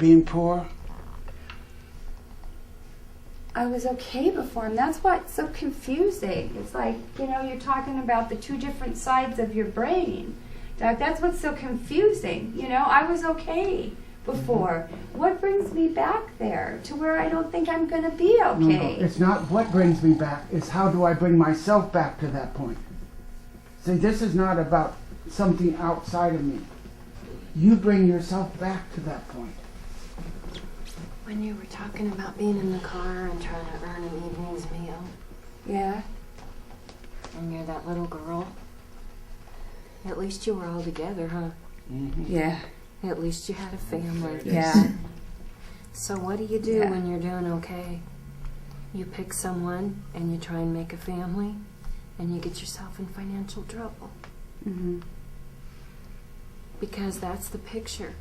being poor? I was okay before, and that's why it's so confusing. It's like, you're talking about the two different sides of your brain. Doc, that's what's so confusing. I was okay before. What brings me back there to where I don't think I'm going to be okay? No, it's not what brings me back. It's how do I bring myself back to that point. See, this is not about something outside of me. You bring yourself back to that point. When you were talking about being in the car and trying to earn an evening's meal. Yeah. And you're that little girl. At least you were all together, huh? Mm-hmm. Yeah. At least you had a family. Yeah. So what do you do when you're doing okay? You pick someone and you try and make a family and you get yourself in financial trouble. Mm-hmm. Because that's the picture.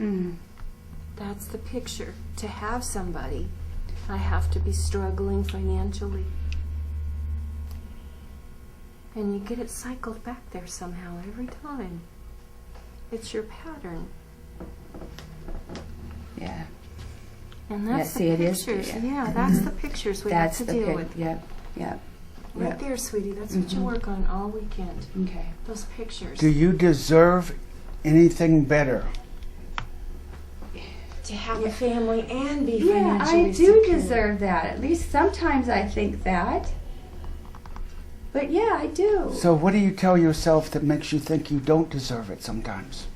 Mm. That's the picture. To have somebody, I have to be struggling financially. And you get it cycled back there somehow every time. It's your pattern. Yeah. And that's see, the it is, pictures. yeah. Yeah, that's the pictures we have to deal with. Yep. Yep. Right there, sweetie. That's what you work on all weekend. Okay. Those pictures. Do you deserve anything better? To have a family and be Yeah, financially I do secure. deserve that. At least sometimes I think that. But yeah, I do. So what do you tell yourself that makes you think you don't deserve it sometimes?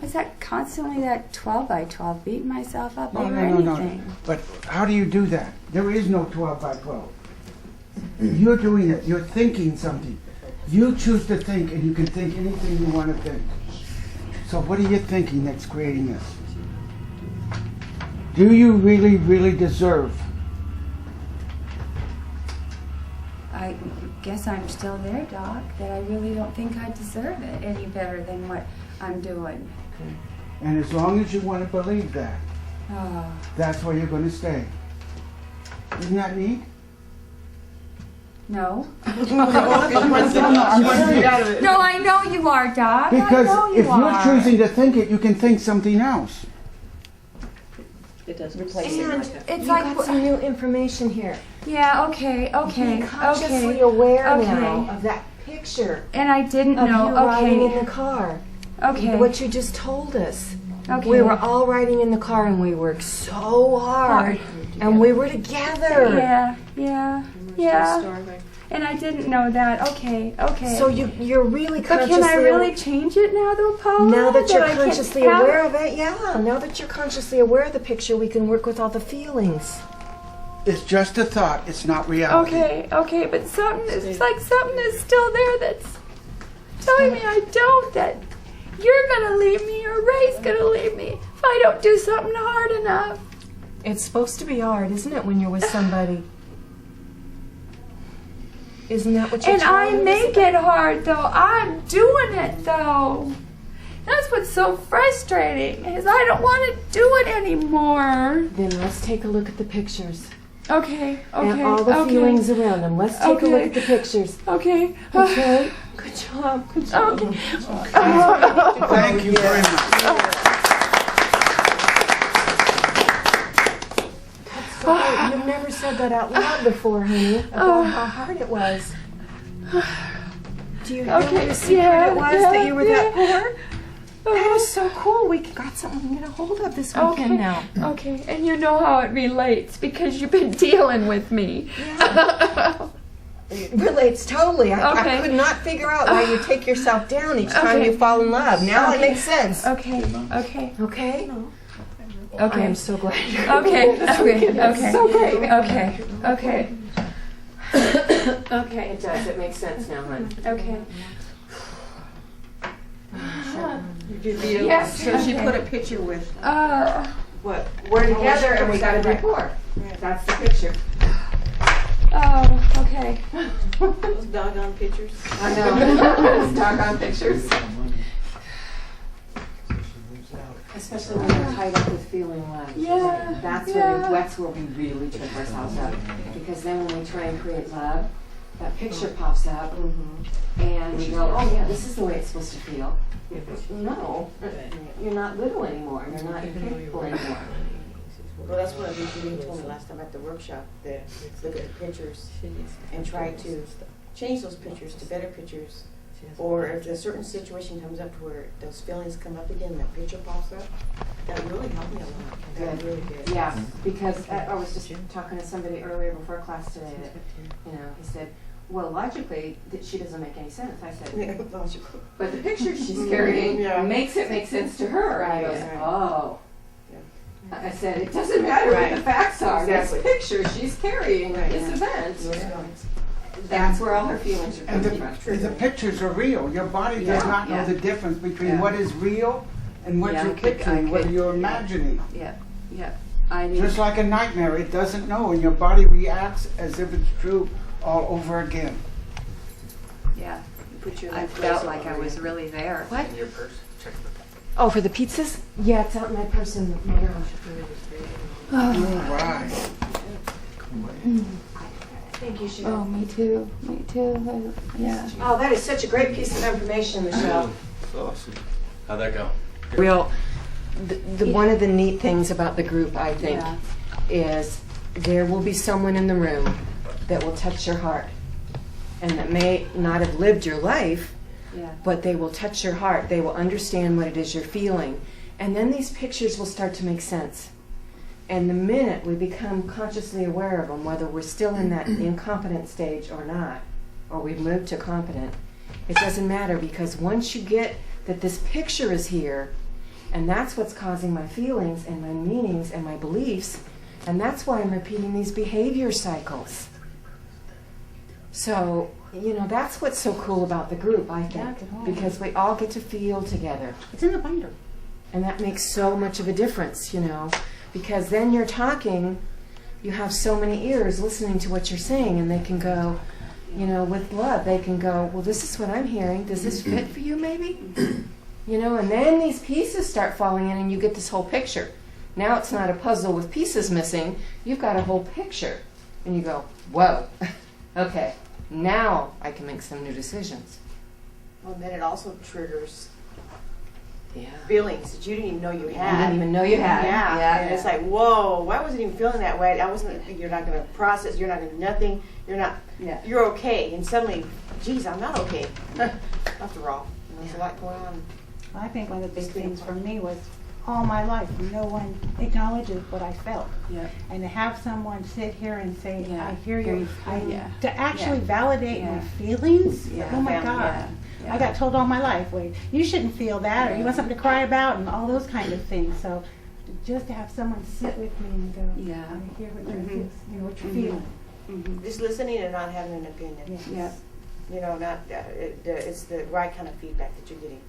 Is that constantly that 12 by 12 beating myself up over No. anything? But how do you do that? There is no 12 by 12. You're doing it. You're thinking something. You choose to think, and you can think anything you want to think. So what are you thinking that's creating this? Do you really, really deserve? I guess I'm still there, Doc, that I really don't think I deserve it any better than what I'm doing. Okay. And as long as you want to believe that, Oh. that's where you're going to stay. Isn't that neat? No. I'm serious. No, I know you are, Doc. Because I know if you are. you're choosing to think it, you can think something else. It doesn't And it's you like got some new information here. Yeah, okay. Be consciously aware Okay. now of that picture And I didn't of know. you riding in Okay. the car. Okay. What you just told us. Okay. We were all riding in the car and we worked so hard. And we were together. Yeah. And I didn't know that. Okay. So you're really But consciously can I really change it now, though, Paula? Now that you're I can consciously have- aware of it, yeah. Now that you're consciously aware of the picture, we can work with all the feelings. It's just a thought. It's not reality. Okay, but it's like something is still there that's telling me I don't, that you're gonna leave me or Ray's gonna leave me if I don't do something hard enough. It's supposed to be hard, isn't it, when you're with somebody? Isn't that what you're And I telling us? make it hard, though. I'm doing it, though. That's what's so frustrating, is I don't want to do it anymore. Then let's take a look at the pictures. Okay. And all the feelings around them. Let's take a look at the pictures. Okay. Okay? Good job. Good job. Okay. Thank you very much. You've never said that out loud before, honey, about how hard it was. Do you know what a secret it was that you were that poor? That is so cool. We got something to get a hold of this weekend now. Okay, and you know how it relates because you've been dealing with me. Yeah. It relates totally. I Okay. could not figure out why you take yourself down each time you fall in love. Now it makes sense. Okay. Okay? I Okay. am so glad you're Okay. so great. Okay. Okay, it does. It makes sense now, hon. Okay. Yes. So she put a picture with What? We're together and we got to be poor. That's the picture. Okay. those doggone pictures. I know. Those doggone pictures. Especially when we're tied up with feeling love. Yeah. That's where we really trip ourselves up. Because then when we try and create love, that picture pops up, and you go, oh yeah, this is the way it's supposed to feel. No, you're not little anymore. You're not capable anymore. Well, that's one of the things you told me last time at the workshop, that look at the pictures and try to change those pictures to better pictures. Or if a certain situation comes up where those feelings come up again, that picture pops up, that really helped me a lot. That really did. Yeah, because I was just talking to somebody earlier before class today that, you know, he said, well, logically, she doesn't make any sense. I said, Logical. but the picture she's carrying makes it make sense to her. Right, He goes, right. oh. I said, it doesn't matter what the facts are. Exactly. This picture she's carrying at this event, that's where all her feelings are And coming from. the pictures are real. Your body does not know the difference between what is real and what Yeah, you're picturing, what you're imagining. Yeah, yeah. I need. Just like a nightmare, it doesn't know, and your body reacts as if it's true all over again. Yeah. Put you in I that place felt all like I over was again. really there. What? In your purse, check the Oh, for the pizzas? Yeah, it's out in my purse in my garage. All right. Thank you, Oh, Cheryl. me too. Me too. Yeah. Oh, that is such a great piece of information, Michelle. Awesome. How'd that go? Real. One of the neat things about the group, I think, Yeah. is there will be someone in the room that will touch your heart and that may not have lived your life, Yeah. but they will touch your heart. They will understand what it is you're feeling. And then these pictures will start to make sense. And the minute we become consciously aware of them, whether we're still in that incompetent stage or not, or we've moved to competent, it doesn't matter, because once you get that this picture is here, and that's what's causing my feelings and my meanings and my beliefs, and that's why I'm repeating these behavior cycles. So, you know, that's what's so cool about the group, I think, because we all get to feel together. It's in the binder. And that makes so much of a difference, you know, because then you're talking, you have so many ears listening to what you're saying, and they can go, you know, with love, they can go, well, this is what I'm hearing. Does this fit for you, maybe? You know, and then these pieces start falling in, and you get this whole picture. Now it's not a puzzle with pieces missing. You've got a whole picture. And you go, whoa, okay, now I can make some new decisions. Well, then it also triggers Yeah. feelings that you didn't even know you I had. didn't even know you had. Yeah, and it's like, whoa, why wasn't even feeling that way? I wasn't. You're not going to process. You're not going to nothing. You're not. Yeah. You're okay, and suddenly, geez, I'm not okay. After all, there's a lot going on. I think one of the big things for me was all my life, no one acknowledges what I felt. Yeah. And to have someone sit here and say, Yeah. I hear you, Yeah. to actually Yeah. validate Yeah. my feelings, Yeah. oh my Family. God. Yeah. Yeah. I got told all my life, wait, you shouldn't feel that, or you Yeah. want something to cry about, and all those kind of things. So just to have someone sit with me and go, Yeah. I hear what Mhm. you're, you know, what you're Mhm. feeling. Mm-hmm. Just listening and not having an opinion. Yes. Yeah. You know, not it's the right kind of feedback that you're getting.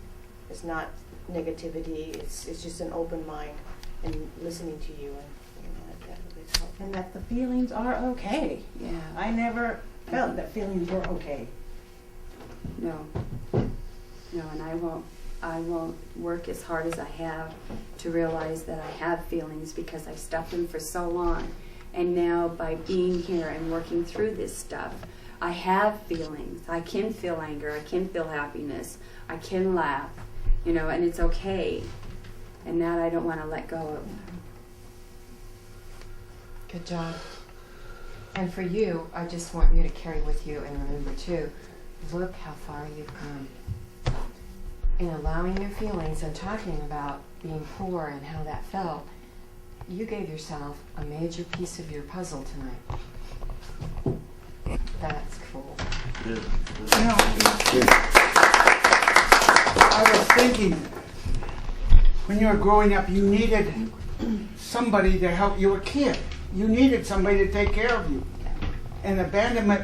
It's not negativity. It's just an open mind and listening to you, and you know that's helpful. And that the feelings are okay. Yeah. I never felt that feelings were okay. No. No, and I won't work as hard as I have to realize that I have feelings, because I've stuffed them for so long. And now by being here and working through this stuff, I have feelings. I can feel anger, I can feel happiness, I can laugh, you know, and it's okay. And that I don't want to let go of. Good job. And for you, I just want you to carry with you and remember too, look how far you've come. In allowing your feelings and talking about being poor and how that felt, you gave yourself a major piece of your puzzle tonight. That's cool. You know, I was thinking, when you were growing up, you needed somebody to help you, a kid. You needed somebody to take care of you. And abandonment